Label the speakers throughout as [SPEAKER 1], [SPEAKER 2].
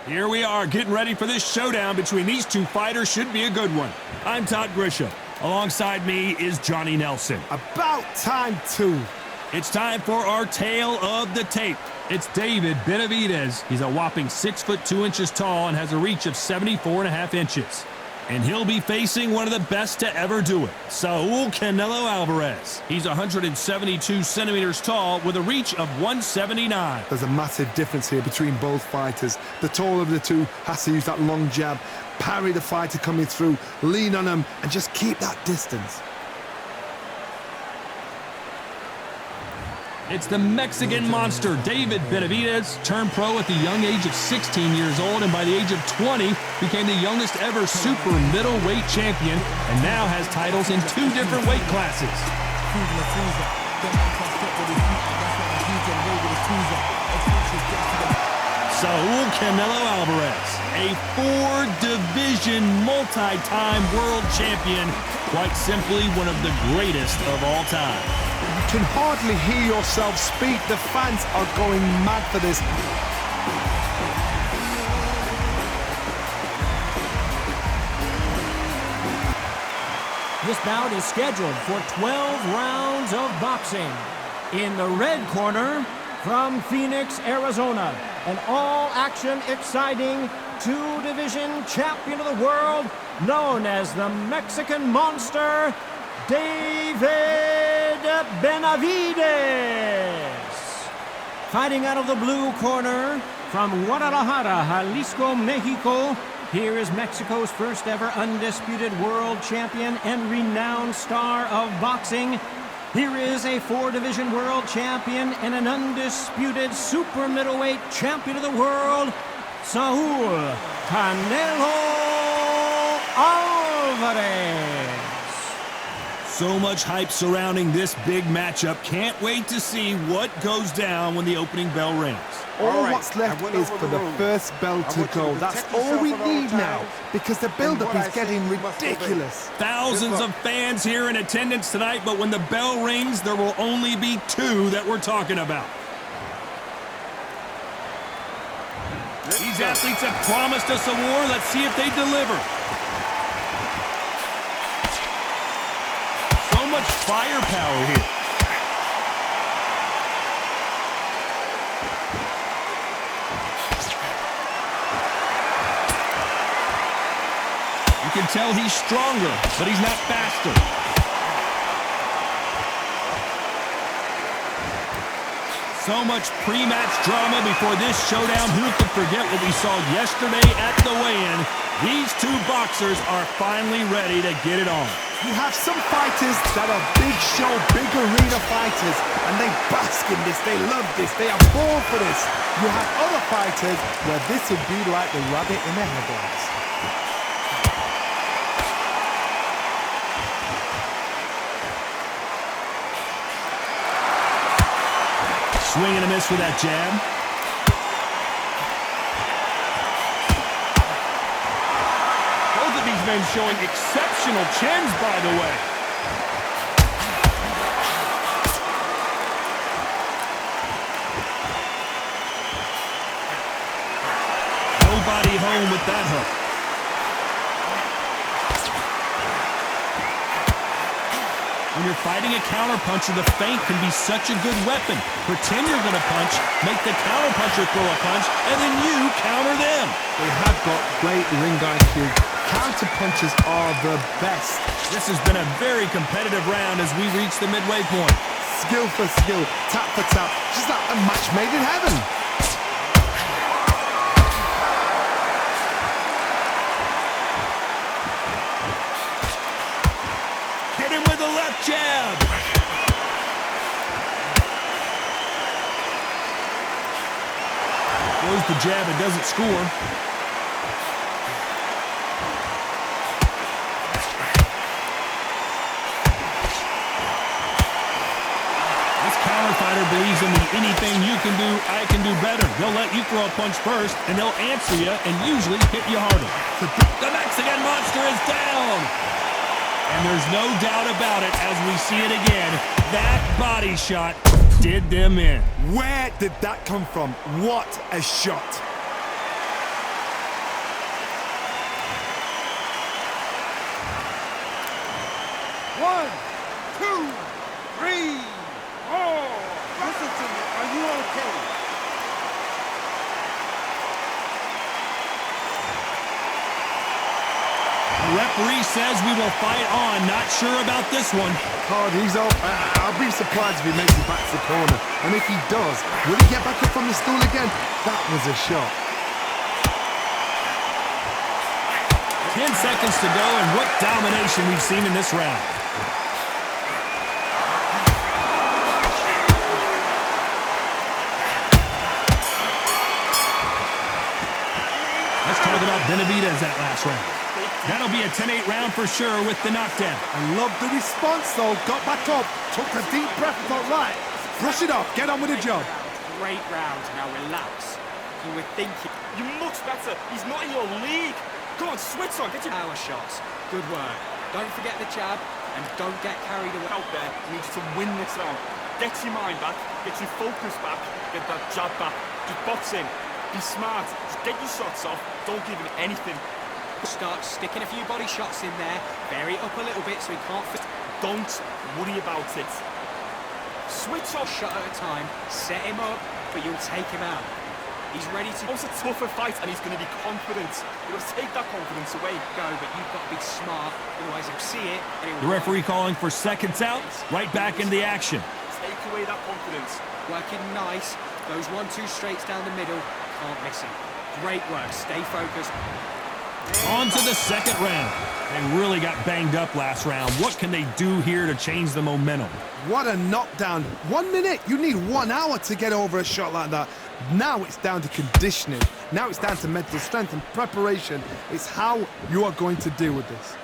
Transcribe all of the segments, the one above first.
[SPEAKER 1] Here we are getting ready for this showdown between these two fighters. Should be a good one. I'm Todd Grisham. Alongside me is Johnny Nelson.
[SPEAKER 2] About time too.
[SPEAKER 1] It's time for our tale of the tape. It's David Benavides. He's a whopping 6 foot 2 inches tall and has a reach of 74.5 inches. And he'll be facing one of the best to ever do it, Saul Canelo Alvarez. He's 172 centimeters tall with a reach of 179.
[SPEAKER 2] There's a massive difference here between both fighters. The taller of the two has to use that long jab, parry the fighter coming through, lean on him, and just keep that distance.
[SPEAKER 1] It's the Mexican monster, David Benavides, turned pro at the young age of 16 years old, and by the age of 20, became the youngest ever super middleweight champion, and now has titles in 2 different weight classes. Saul Canelo Alvarez, a 4-division multi-time world champion, quite simply one of the greatest of all time.
[SPEAKER 2] You can hardly hear yourself speak. The fans are going mad for this.
[SPEAKER 3] This bout is scheduled for 12 rounds of boxing. In the red corner, from Phoenix, Arizona, an all-action, exciting 2-division champion of the world, known as the Mexican Monster, David Benavides. Fighting out of the blue corner, from Guadalajara, Jalisco, Mexico, here is Mexico's first ever undisputed world champion and renowned star of boxing. Here is a 4-division world champion and an undisputed super middleweight champion of the world, Saul Canelo Alvarez.
[SPEAKER 1] So much hype surrounding this big matchup. Can't wait to see what goes down when the opening bell rings.
[SPEAKER 2] All what's left is for the first bell to go. That's all we need now, because the build-up is getting ridiculous.
[SPEAKER 1] Thousands of fans here in attendance tonight, but when the bell rings, there will only be 2 that we're talking about. These athletes have promised us a war. Let's see if they deliver. So much firepower here. You can tell he's stronger, but he's not faster. So much pre-match drama before this showdown. Who could forget what we saw yesterday at the weigh-in? These 2 boxers are finally ready to get it on.
[SPEAKER 2] You have some fighters that are big show, big arena fighters, and they bask in this, they love this, they are born for this. You have other fighters where this would be like the rabbit in the headlights.
[SPEAKER 1] Swing and a miss with that jab. Both of these men showing exceptional chins, by the way. Nobody home with that hook. When you're fighting a counterpuncher, the feint can be such a good weapon. Pretend you're going to punch, make the counterpuncher throw a punch, and then you counter them.
[SPEAKER 2] They have got great ring IQ. Counterpunchers are the best.
[SPEAKER 1] This has been a very competitive round as we reach the midway point.
[SPEAKER 2] Skill for skill, tap for tap, just like a match made in heaven.
[SPEAKER 1] Hit him with a left jab. Throws the jab and doesn't score. This counter fighter believes in the anything you can do, I can do better. They'll let you throw a punch first, and they'll answer you and usually hit you harder. The Mexican monster is down. And there's no doubt about it as we see it again. That body shot did them in.
[SPEAKER 2] Where did that come from? What a shot. 1, 2, 3, 4. Listen to me. Are you okay?
[SPEAKER 1] The referee says we will fight on. Not sure about this one.
[SPEAKER 2] Oh, he's up. I'll be surprised if he makes it back to the corner. And if he does, will he get back up from the stool again? That was a shot.
[SPEAKER 1] 10 seconds to go, and what domination we've seen in this round. Let's talk about Benavides that last round. That'll be a 10-8 round for sure with the knockdown.
[SPEAKER 2] I love the response, though. Got back up, took a deep breath, thought, right, brush it off, get on with the job.
[SPEAKER 4] Great round, now relax. You were thinking, you're much better. He's not in your league. Come on, switch on, get your power shots. Good work. Don't forget the jab, and don't get carried away.
[SPEAKER 5] Out there, you need to win this round. Get your mind back, get your focus back, get that jab back. Just box in, be smart, just get your shots off, don't give him anything.
[SPEAKER 4] Start sticking a few body shots in there, vary it up a little bit so he can't fit.
[SPEAKER 5] Don't worry about it. Switch off.
[SPEAKER 4] Shot at a time, set him up, but you'll take him out. He's ready to...
[SPEAKER 5] It's a tougher fight and he's going to be confident. You'll take that confidence away.
[SPEAKER 4] Go, but you've got to be smart, otherwise he'll see it. And
[SPEAKER 1] The referee calling for seconds out, right back into the action.
[SPEAKER 5] Take away that confidence.
[SPEAKER 4] Working nice, those 1-2 straights down the middle, can't miss him. Great work, stay focused.
[SPEAKER 1] On to the second round. They really got banged up last round. What can they do here to change the momentum?
[SPEAKER 2] What a knockdown. 1 minute. You need 1 hour to get over a shot like that. Now it's down to conditioning. Now it's down to mental strength and preparation. It's how you are going to deal with this.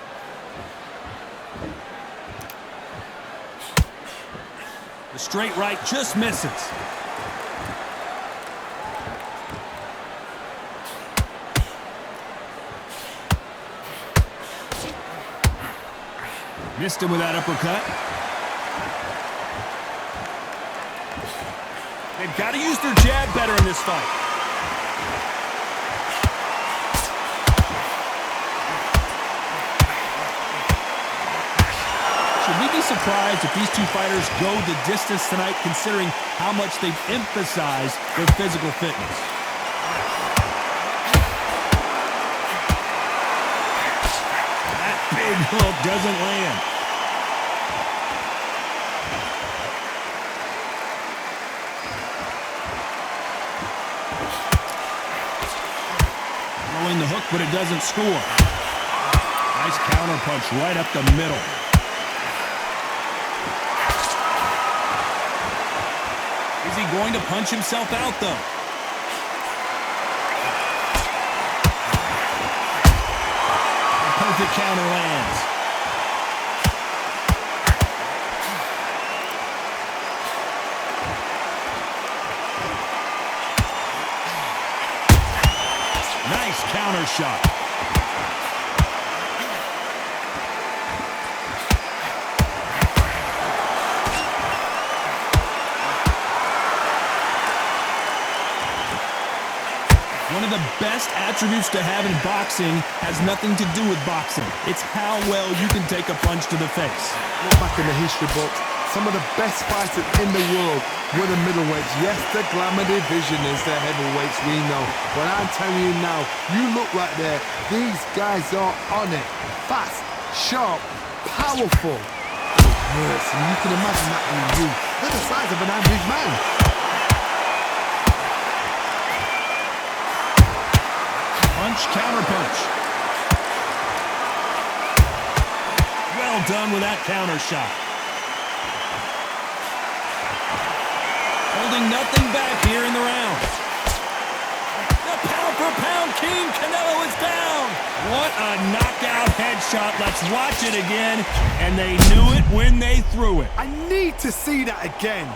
[SPEAKER 1] The straight right just misses. Missed him with that uppercut. They've got to use their jab better in this fight. Should we be surprised if these two fighters go the distance tonight, considering how much they've emphasized their physical fitness? That big hook doesn't land. Throwing the hook, but it doesn't score. Nice counter punch right up the middle. Is he going to punch himself out, though? A perfect counter lands. Nice counter shot. One of the best attributes to have in boxing has nothing to do with boxing. It's how well you can take a punch to the face.
[SPEAKER 2] Look back in the history books. Some of the best fighters in the world were the middleweights. Yes, the glamour division is the heavyweights, we know. But I'm telling you now, you look right there, these guys are on it. Fast, sharp, powerful. It hurts, and you can imagine that being you. They're the size of an average man.
[SPEAKER 1] Punch, counter punch. Well done with that counter shot. Holding nothing back here in the round. The pound-for-pound king, Canelo, is down. What a knockout headshot. Let's watch it again. And they knew it when they threw it.
[SPEAKER 2] I need to see that again.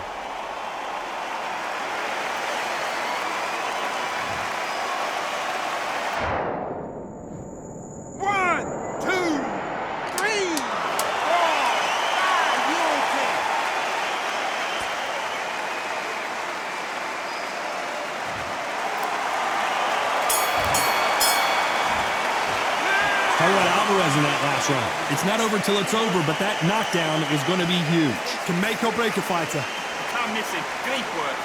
[SPEAKER 1] Talk about Alvarez in that last round. It's not over till it's over, but that knockdown is going to be huge.
[SPEAKER 2] Can make or break a fighter.
[SPEAKER 5] Can't miss it. Great work.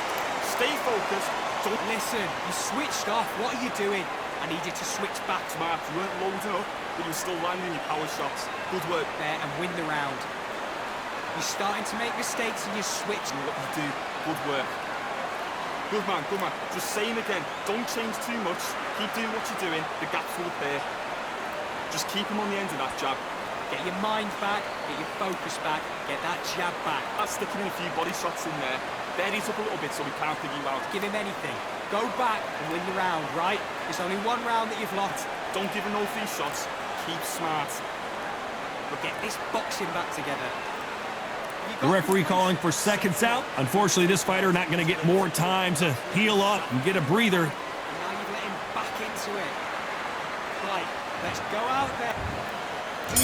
[SPEAKER 5] Stay focused. Don't
[SPEAKER 4] Listen, you switched off. What are you doing? I need you to switch back.
[SPEAKER 5] smart. You weren't loading up, but you were still landing your power shots. Good work.
[SPEAKER 4] There and win the round. You're starting to make mistakes and you switch.
[SPEAKER 5] What you do. Good work. Good man, good man. Just saying again, don't change too much. Keep doing what you're doing. The gaps will appear. Just keep him on the end of that jab.
[SPEAKER 4] Get your mind back, get your focus back, get that jab back.
[SPEAKER 5] That's sticking in a few body shots in there. Bury it up a little bit so we can't figure you out.
[SPEAKER 4] Give him anything. Go back and win the round, right? It's only one round that you've lost.
[SPEAKER 5] Don't give him no free shots. Keep smart.
[SPEAKER 4] But get this boxing back together.
[SPEAKER 1] The referee calling for seconds out. Unfortunately, this fighter not going to get more time to heal up and get a breather.
[SPEAKER 4] And now you've let him back into it. Right, let's go out there.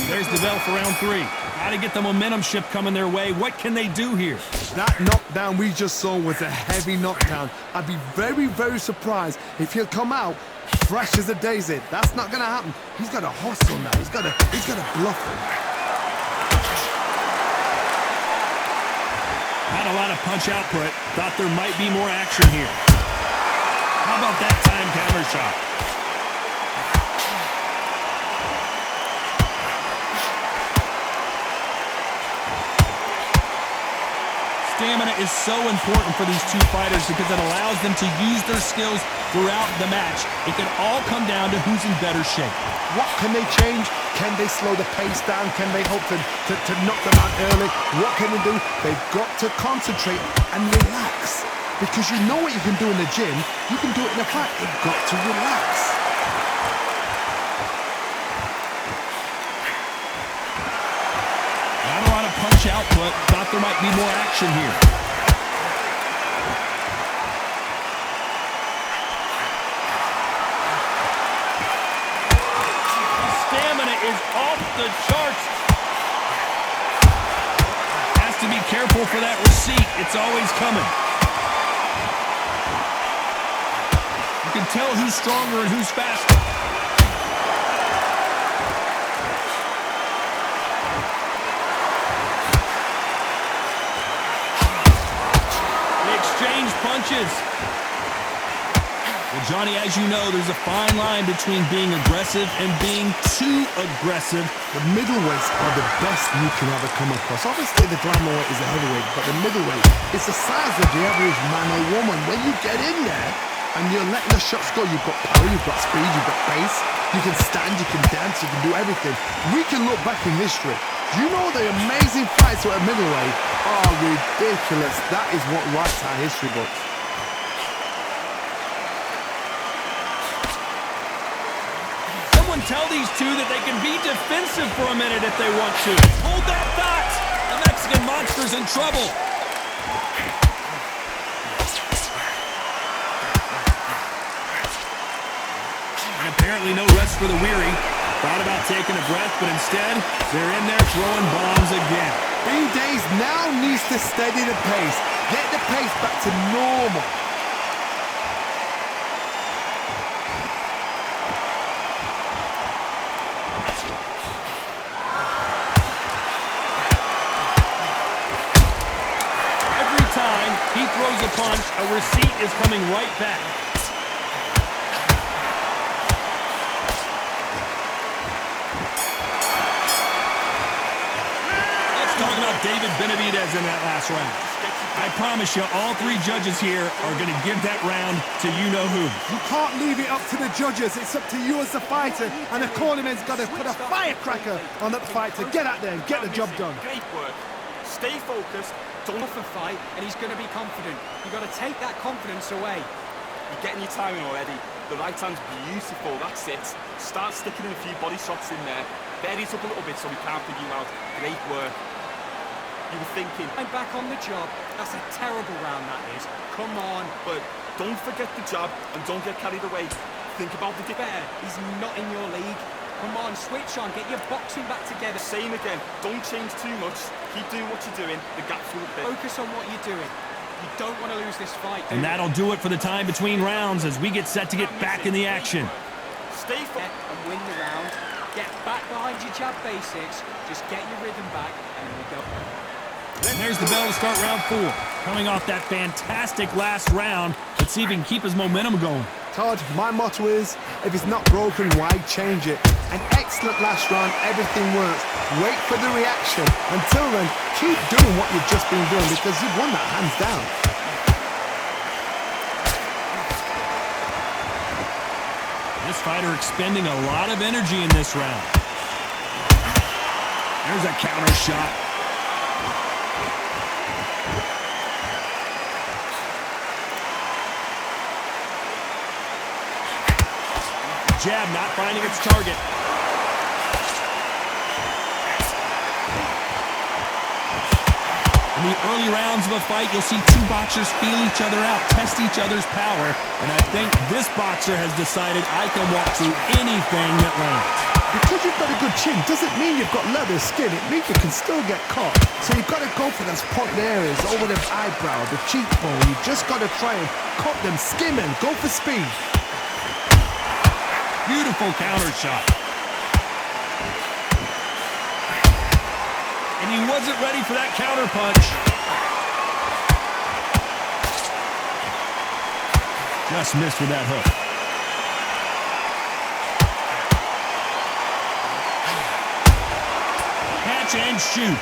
[SPEAKER 1] There's the bell for round 3. Got to get the momentum shift coming their way. What can they do here?
[SPEAKER 2] That knockdown we just saw was a heavy knockdown. I'd be very, very surprised if he'll come out fresh as a daisy. That's not going to happen. He's got to hustle now. He's got to bluff him.
[SPEAKER 1] Had a lot of punch output. Thought there might be more action here. How about that time counter shot? Stamina is so important for these two fighters because it allows them to use their skills throughout the match. It can all come down to who's in better shape.
[SPEAKER 2] What can they change? Can they slow the pace down? Can they hope to knock them out early? What can they do? They've got to concentrate and relax. Because you know what you can do in the gym, you can do it in a fight. You've got to relax.
[SPEAKER 1] Not a lot of punch output. Thought there might be more action here. Stamina is off the charts. Has to be careful for that receipt. It's always coming. You can tell who's stronger and who's faster. Punches. Well, Johnny, as you know, there's a fine line between being aggressive and being too aggressive.
[SPEAKER 2] The middleweights are the best you can ever come across. Obviously, the glamour is a heavyweight, but the middleweight is the size of the average man or woman. When you get in there and you're letting the shots go, you've got power, you've got speed, you've got pace. You can stand, you can dance, you can do everything. We can look back in history. Do you know the amazing fights at middleweight are ridiculous? That is what writes our history books.
[SPEAKER 1] Someone tell these two that they can be defensive for a minute if they want to. Hold that thought. The Mexican monster's in trouble. And apparently no rest for the weary. Thought about taking a breath, but instead, they're in there throwing bombs again.
[SPEAKER 2] B-Days now needs to steady the pace. Get the pace back to normal.
[SPEAKER 1] Every time he throws a punch, a receipt is coming right back. David Benavides in that last round. I promise you, all three judges here are going to give that round to you-know-who.
[SPEAKER 2] You can't leave it up to the judges. It's up to you as the fighter. And the cornerman's got to put a firecracker on that fighter. Get out there and get the job done.
[SPEAKER 5] Great work. Stay focused.
[SPEAKER 4] Don't off a fight, and he's going to be confident. You've got to take that confidence away.
[SPEAKER 5] You're getting your timing already. The right hand's beautiful. That's it. Start sticking in a few body shots in there. Bury it up a little bit so we can't figure you out. Great work. You were thinking,
[SPEAKER 4] I'm back on the job. That's a terrible round, that is. Come on.
[SPEAKER 5] But don't forget the jab and don't get carried away. Think about the
[SPEAKER 4] better. He's not in your league. Come on, switch on. Get your boxing back together.
[SPEAKER 5] Same again. Don't change too much. Keep doing what you're doing. The gaps will appear.
[SPEAKER 4] Focus on what you're doing. You don't want to lose this fight,
[SPEAKER 1] And that'll do it for the time between rounds as we get set to get back in the action.
[SPEAKER 5] Stay focused
[SPEAKER 4] and win the round. Get back behind your jab basics. Just get your rhythm back, and then we go.
[SPEAKER 1] And there's the bell to start round 4. Coming off that fantastic last round, let's see if he can keep his momentum going.
[SPEAKER 2] Todd, my motto is, if it's not broken, why change it? An excellent last round, everything works. Wait for the reaction. Until then, keep doing what you've just been doing because you've won that hands down.
[SPEAKER 1] This fighter expending a lot of energy in this round. There's a counter shot. Jab not finding its target. In the early rounds of a fight, you'll see two boxers feel each other out, test each other's power, and I think this boxer has decided I can walk through anything that lands.
[SPEAKER 2] Because you've got a good chin doesn't mean you've got leather skin. It means you can still get caught. So you've got to go for those point areas, over the eyebrow, the cheekbone. You've just got to try and cut them, skim them, go for speed.
[SPEAKER 1] Beautiful counter shot. And he wasn't ready for that counter punch. Just missed with that hook. Catch and shoot.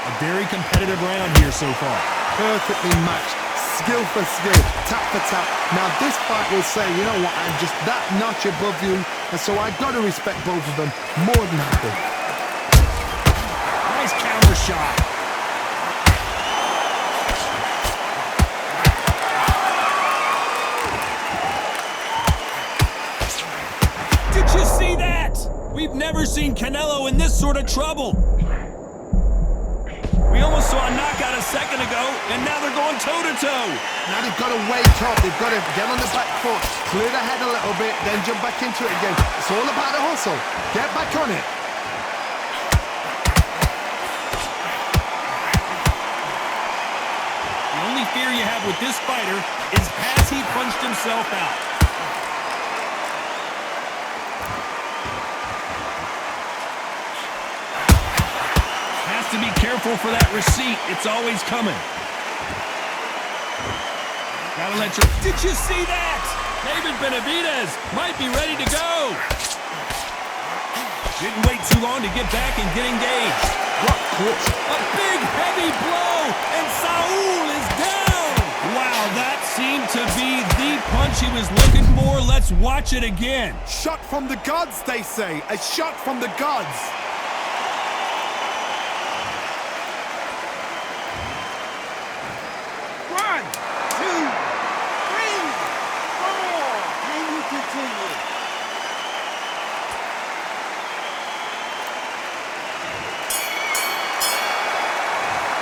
[SPEAKER 1] A very competitive round here so far.
[SPEAKER 2] Perfectly matched. Skill for skill, tap for tap. Now this fight will say, you know what, I'm just that notch above you, and so I got to respect both of them more than happy.
[SPEAKER 1] Nice counter shot. Did you see that? We've never seen Canelo in this sort of trouble. We almost saw a knockout a second ago, and now they're going toe-to-toe.
[SPEAKER 2] Now they've got to wake up, they've got to get on the back foot, clear the head a little bit, then jump back into it again. It's all about the hustle. Get back on it.
[SPEAKER 1] The only fear you have with this fighter is has he punched himself out? To be careful for that receipt. It's always coming. Gotta let your... Did you see that? David Benavides might be ready to go. Didn't wait too long to get back and get engaged.
[SPEAKER 2] What clutch?
[SPEAKER 1] A big, heavy blow, and Saul is down. Wow, that seemed to be the punch he was looking for. Let's watch it again.
[SPEAKER 2] Shot from the gods, they say. A shot from the gods.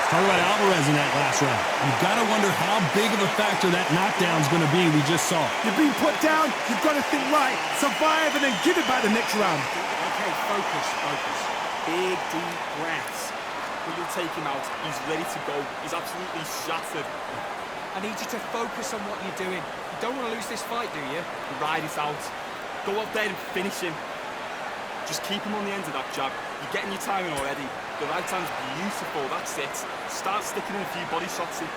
[SPEAKER 1] Talk about Alvarez in that last round. You've got to wonder how big of a factor that knockdown's going to be we just saw.
[SPEAKER 2] You've been put down, you've got to think right, survive and then give it back the next round.
[SPEAKER 4] Okay, focus. Big, deep breaths.
[SPEAKER 5] Will you take him out? He's ready to go. He's absolutely shattered.
[SPEAKER 4] I need you to focus on what you're doing. You don't want to lose this fight, do you?
[SPEAKER 5] Ride it out. Go out there and finish him. Just keep him on the end of that jab. You're getting your timing already. The right hand's beautiful, that's it. Start sticking in a few body shots in.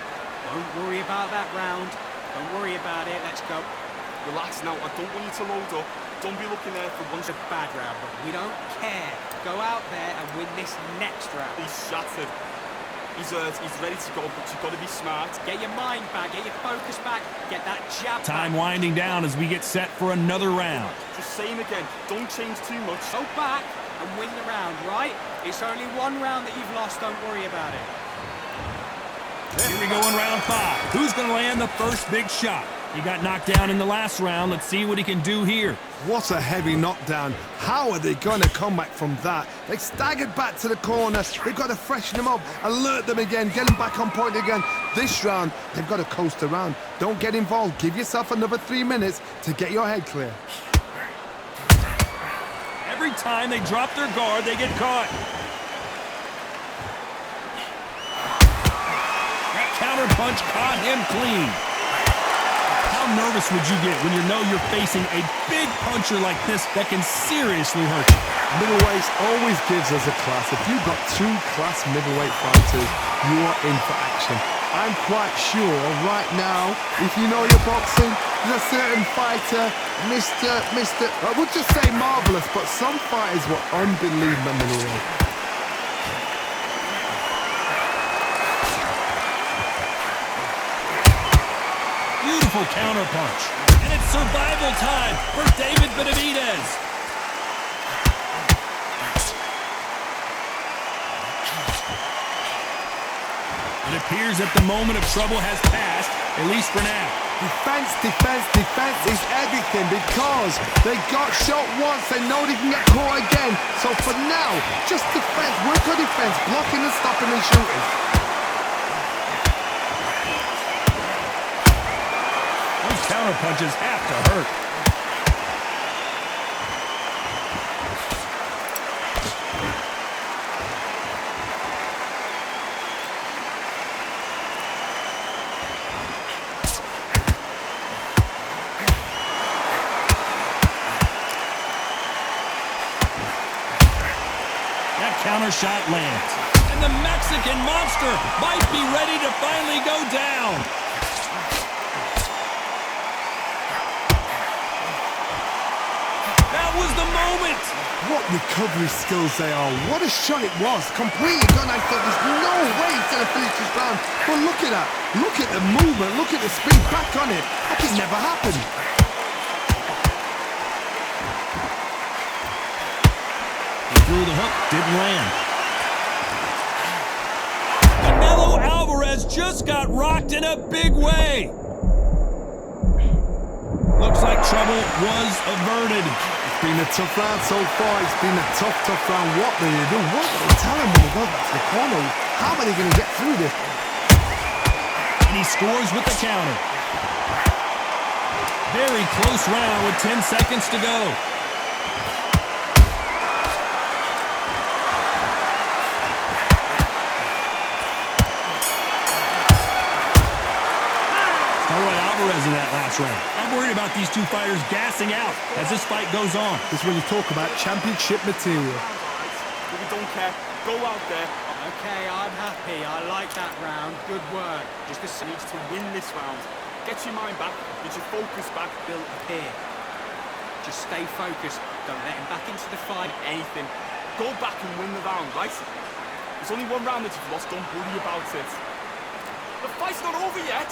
[SPEAKER 4] Don't worry about that round. Don't worry about it, let's go.
[SPEAKER 5] Relax now, I don't want you to load up. Don't be looking there for one.
[SPEAKER 4] It's a bad round, but we don't care. Go out there and win this next round.
[SPEAKER 5] He's shattered. He's hurt, he's ready to go, but you've got to be smart.
[SPEAKER 4] Get your mind back, get your focus back, get that jab
[SPEAKER 1] Time
[SPEAKER 4] back.
[SPEAKER 1] winding down as we get set for another round.
[SPEAKER 5] Just same again, don't change too much.
[SPEAKER 4] Go back and win the round, right? It's only one round that you've lost, don't worry about it.
[SPEAKER 1] Here we go in round 5. Who's going to land the first big shot? He got knocked down in the last round. Let's see what he can do here.
[SPEAKER 2] What a heavy knockdown. How are they going to come back from that? They staggered back to the corner. They've got to freshen them up, alert them again, get them back on point again. This round, they've got to coast around. Don't get involved. Give yourself another 3 minutes to get your head clear.
[SPEAKER 1] Every time they drop their guard, they get caught. That counter punch caught him clean. How nervous would you get when you know you're facing a big puncher like this that can seriously hurt you?
[SPEAKER 2] Middleweights always gives us a class. If you've got two class middleweight fighters, you are in for action. I'm quite sure right now, if you know your boxing, there's a certain fighter, I would just say marvelous, but some fighters were unbelievable middleweight.
[SPEAKER 1] Beautiful counter punch. And it's survival time for David Benavides. It appears that the moment of trouble has passed, at least for now.
[SPEAKER 2] Defense is everything because they got shot once, they know they can get caught again. So for now, just defense, work on defense, blocking and stopping and shooting.
[SPEAKER 1] Those counter punches have to hurt. That counter shot lands. And the Mexican monster might be ready to finally go down. That was the moment.
[SPEAKER 2] What recovery skills they are. What a shot it was. Completely gone. I thought there's no way he's going to finish this round. But look at that. Look at the movement. Look at the speed back on it. That could never happen.
[SPEAKER 1] Through the hook, didn't land. Canelo Alvarez just got rocked in a big way. Looks like trouble was averted.
[SPEAKER 2] It's been a tough round so far. It's been a tough round. What do they do? What do they tell him when they go back to the corner? How are they going to get through this?
[SPEAKER 1] And he scores with the counter. Very close round with 10 seconds to go. Alvarez in that last round. I'm worried about these two fighters gassing out as this fight goes on.
[SPEAKER 2] This is when you talk about championship material.
[SPEAKER 5] But we don't care. Go out there.
[SPEAKER 4] Okay, I'm happy. I like that round. Good work.
[SPEAKER 5] Just needs to win this round. Get your mind back. Get your focus back.
[SPEAKER 4] Built up here. Just stay focused. Don't let him back into the fight.
[SPEAKER 5] Anything. Go back and win the round, right? There's only one round that you've lost. Don't worry about it. The fight's not over yet.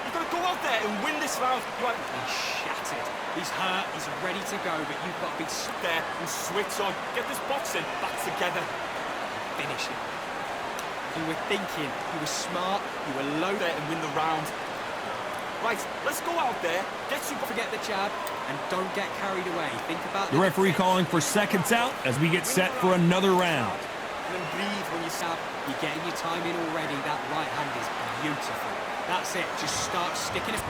[SPEAKER 5] You've got to go out there and win this round.
[SPEAKER 4] He's shattered. He's hurt. He's ready to go, but you've got to be
[SPEAKER 5] there and switch on. Get this boxing back together.
[SPEAKER 4] Finish it. You were thinking. You were smart. You were low
[SPEAKER 5] there and win the round. Right, let's go out there.
[SPEAKER 4] Forget the jab and don't get carried away. Think about
[SPEAKER 1] the referee calling for seconds out as we get set for another round.
[SPEAKER 4] And then breathe when you stab. You're getting your time in already. That right hand is beautiful. That's it. Just start sticking it.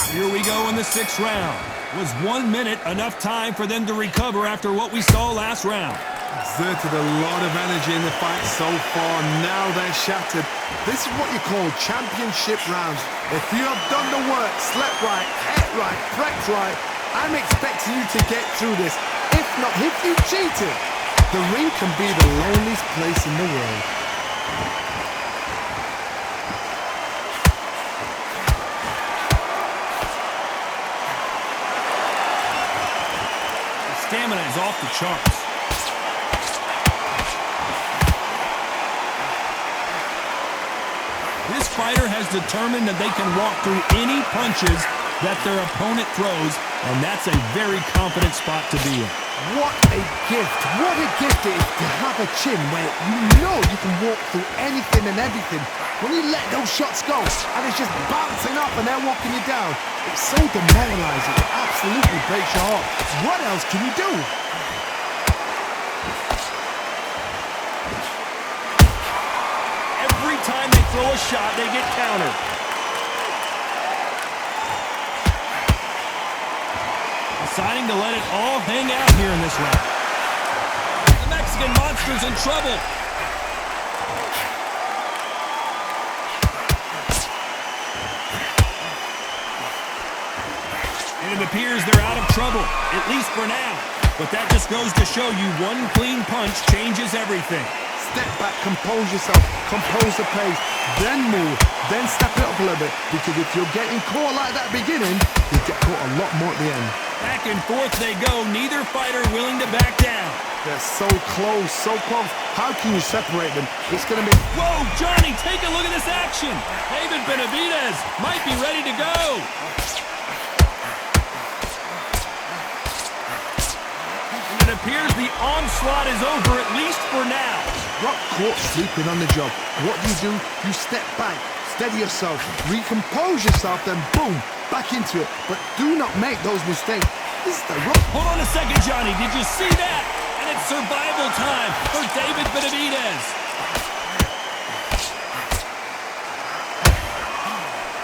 [SPEAKER 1] Here we go in the 6th round. Was 1 minute enough time for them to recover after what we saw last round?
[SPEAKER 2] Exerted a lot of energy in the fight so far. Now they're shattered. This is what you call championship rounds. If you have done the work, slept right, ate right, prepped right, I'm expecting you to get through this. If not, if you cheated, the ring can be the loneliest place in the world.
[SPEAKER 1] Stamina is off the charts. This fighter has determined that they can walk through any punches that their opponent throws, and that's a very confident spot to be in.
[SPEAKER 2] What a gift. What a gift it is to have a chin where you know you can walk through anything and everything. When you let those shots go and it's just bouncing up and they're walking you down, it's so demoralizing. It absolutely breaks your heart. What else can you do?
[SPEAKER 1] Every time they throw a shot, they get countered. Deciding to let it all hang out here in this round. The Mexican monster's in trouble. And it appears they're out of trouble, at least for now. But that just goes to show you one clean punch changes everything.
[SPEAKER 2] Step back, compose yourself, compose the pace, then move, then step it up a little bit. Because if you're getting caught like that beginning, you get caught a lot more at the end.
[SPEAKER 1] Back and forth they go, neither fighter willing to back down.
[SPEAKER 2] They're so close, so close. How can you separate them? It's going to be...
[SPEAKER 1] Whoa, Johnny, take a look at this action. David Benavides might be ready to go. And it appears the onslaught is over, at least for now.
[SPEAKER 2] Got caught sleeping on the job. What do? You step back, steady yourself, recompose yourself, then boom, back into it. But do not make those mistakes. This is the rock.
[SPEAKER 1] Hold on a second, Johnny. Did you see that? And it's survival time for David Benavides.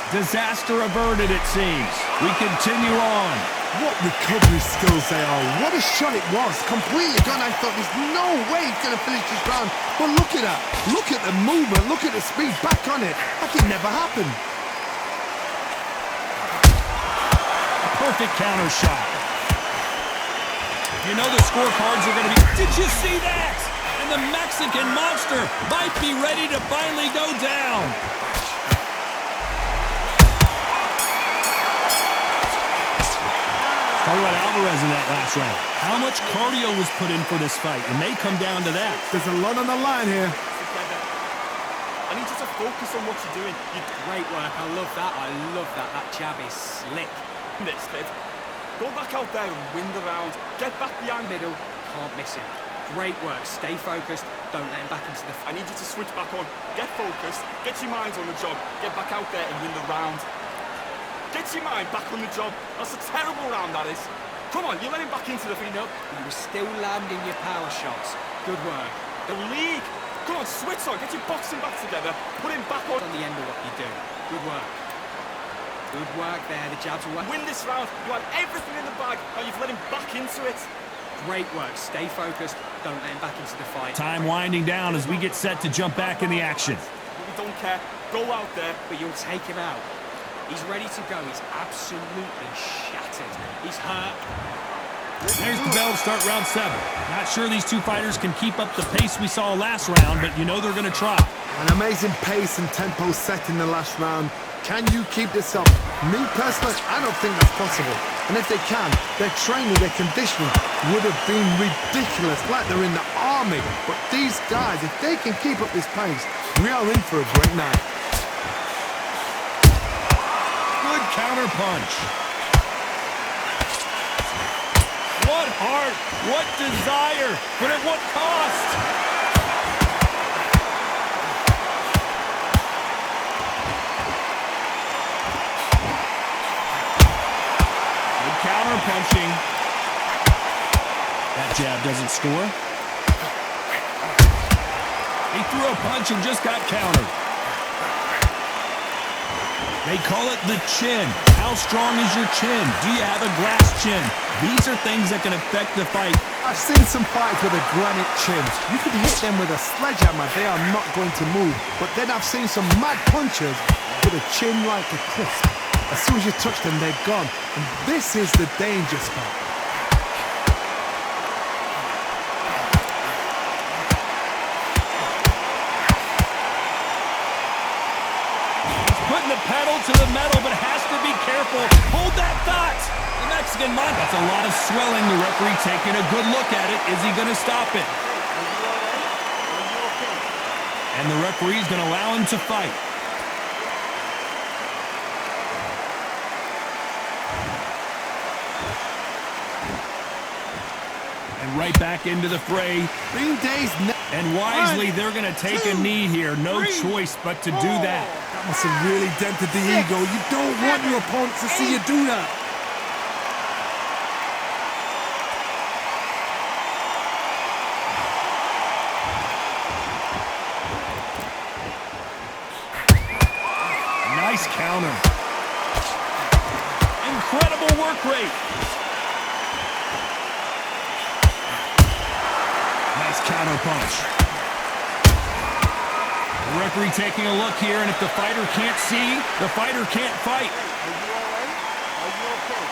[SPEAKER 1] Disaster averted, it seems. We continue on.
[SPEAKER 2] What recovery skills they are. What a shot it was. Completely gone. I thought there's no way he's going to finish this round. But look at that. Look at the movement. Look at the speed. Back on it. Like it never happened.
[SPEAKER 1] A perfect counter shot. You know the scorecards are going to be... Did you see that? And the Mexican monster might be ready to finally go down. Talk about Alvarez in that last round. How much cardio was put in for this fight? It may come down to that.
[SPEAKER 2] There's a lot on the line here.
[SPEAKER 5] I need you to focus on what you're doing.
[SPEAKER 4] Great work. I love that. I love that. That jab is slick.
[SPEAKER 5] This kid. Go back out there and win the round. Get back behind
[SPEAKER 4] Middle. Can't miss him. Great work. Stay focused. Don't let him back into the...
[SPEAKER 5] I need you to switch back on. Get focused. Get your mind on the job. Get back out there and win the round. Get your mind back on the job. That's a terrible round, that is. Come on, you let him back into the field.
[SPEAKER 4] You were still landing your power shots. Good work.
[SPEAKER 5] The league. Come on, switch on. Get your boxing back together. Put him back on.
[SPEAKER 4] On the end of what you do. Good work. Good work there. The jabs were...
[SPEAKER 5] Win this round. You had everything in the bag. Now you've let him back into it.
[SPEAKER 4] Great work. Stay focused. Don't let him back into the fight.
[SPEAKER 1] Time winding down as we get set to jump back in the action.
[SPEAKER 5] We don't care. Go out there.
[SPEAKER 4] But you'll take him out. He's ready to go. He's absolutely shattered. He's hurt.
[SPEAKER 1] There's the bell to start round 7. Not sure these two fighters can keep up the pace we saw last round, but you know they're going to try.
[SPEAKER 2] An amazing pace and tempo set in the last round. Can you keep this up? Me personally, I don't think that's possible. And if they can, their training, their conditioning would have been ridiculous, like they're in the army. But these guys, if they can keep up this pace, we are in for a great night.
[SPEAKER 1] Good counter punch. What heart, what desire, but at what cost? Good counter punching. That jab doesn't score. He threw a punch and just got countered. They call it the chin. How strong is your chin? Do you have a glass chin? These are things that can affect the fight.
[SPEAKER 2] I've seen some fights with a granite chin. You could hit them with a sledgehammer, they are not going to move. But then I've seen some mad punchers with a chin like a crisp. As soon as you touch them, they're gone. And this is the danger spot.
[SPEAKER 1] Putting the pedal to the metal, but has to be careful. Hold that thought. The Mexican monk. That's a lot of swelling. The referee taking a good look at it. Is he going to stop it? And the referee's going to allow him to fight. And right back into the fray. And wisely, they're going to take a knee here. No choice but to do that.
[SPEAKER 2] That must have really dented the ego. You don't want your opponent to see you do that.
[SPEAKER 1] Nice counter. Incredible work rate. Nice counter punch. The referee taking a look here, and if the fighter can't see, the fighter can't fight.
[SPEAKER 5] Are you all right? Are you okay?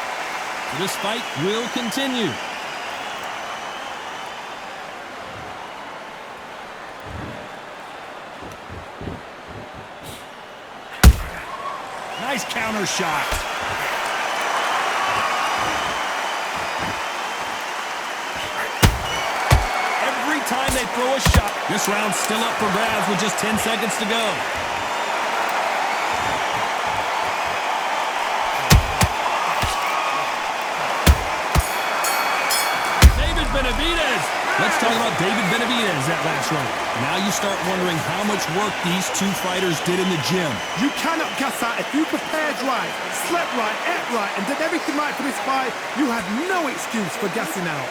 [SPEAKER 1] This fight will continue. Nice counter shot. Every time they throw a shot, this round's still up for grabs with just 10 seconds to go. Benavides. Let's talk about David Benavides that last round. Now you start wondering how much work these two fighters did in the gym.
[SPEAKER 2] You cannot gas out. If you prepared right, slept right, ate right, and did everything right for this fight, you had no excuse for gassing out.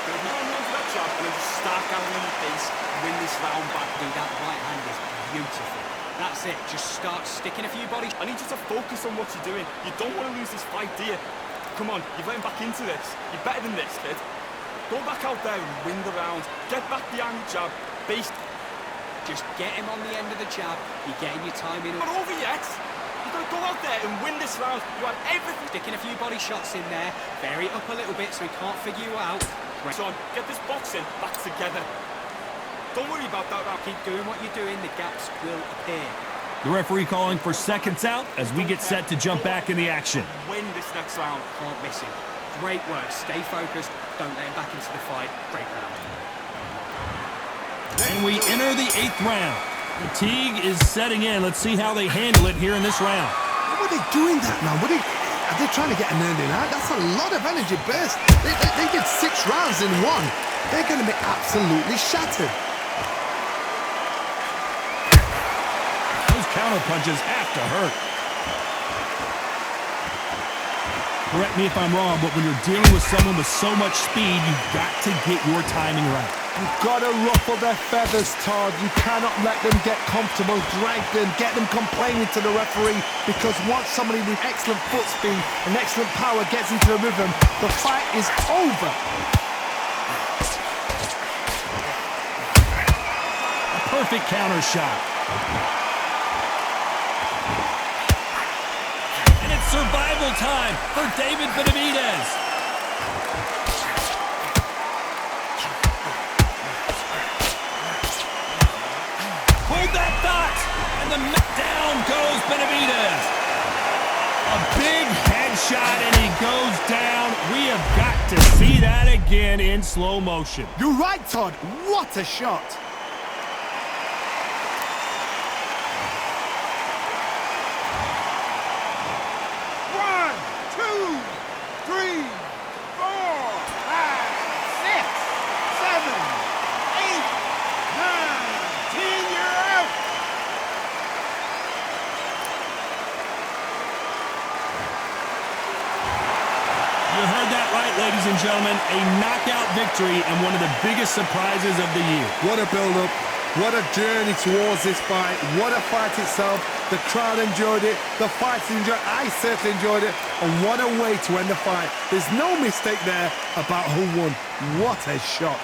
[SPEAKER 5] That jab and then just start gathering in the face, win this round back.
[SPEAKER 4] Dude, that right hand is beautiful. That's it. Just start sticking a few bodies.
[SPEAKER 5] I need you to focus on what you're doing. You don't want to lose this fight, do you? Come on, you're getting back into this. You're better than this, kid. Go back out there and win the round. Get back behind the jab. Base.
[SPEAKER 4] Just get him on the end of the jab. You're getting your timing.
[SPEAKER 5] Not over yet. You've got to go out there and win this round. You have everything.
[SPEAKER 4] Sticking a few body shots in there. Vary it up a little bit so he can't figure you out.
[SPEAKER 5] Son, get this boxing back together. Don't worry about that round.
[SPEAKER 4] Keep doing what you're doing. The gaps will appear.
[SPEAKER 1] The referee calling for seconds out as we get set to jump back in the action.
[SPEAKER 5] Win this next round.
[SPEAKER 4] Can't miss him. Great work. Stay focused. Don't let him back into the fight. Great round.
[SPEAKER 1] And we enter the 8th round. Fatigue is setting in. Let's see how they handle it here in this round.
[SPEAKER 2] What are they doing that now? Are they trying to get an earning out? That's a lot of energy burst. They did 6 rounds in one. They're going to be absolutely shattered.
[SPEAKER 1] Those counter punches have to hurt. Correct me if I'm wrong, but when you're dealing with someone with so much speed, you've got to get your timing right.
[SPEAKER 2] You've got to ruffle their feathers, Todd. You cannot let them get comfortable, drag them, get them complaining to the referee, because once somebody with excellent foot speed and excellent power gets into the rhythm, the fight is over.
[SPEAKER 1] A perfect counter shot. Survival time for David Benavides. Hold that thought, and the down goes Benavides. A big headshot, and he goes down. We have got to see that again in slow motion.
[SPEAKER 2] You're right, Todd. What a shot.
[SPEAKER 1] Ladies and gentlemen, a knockout victory and one of the biggest surprises of the year.
[SPEAKER 2] What a build-up. What a journey towards this fight. What a fight itself. The crowd enjoyed it. The fighters enjoyed it. I certainly enjoyed it. And what a way to end the fight. There's no mistake there about who won. What a shot.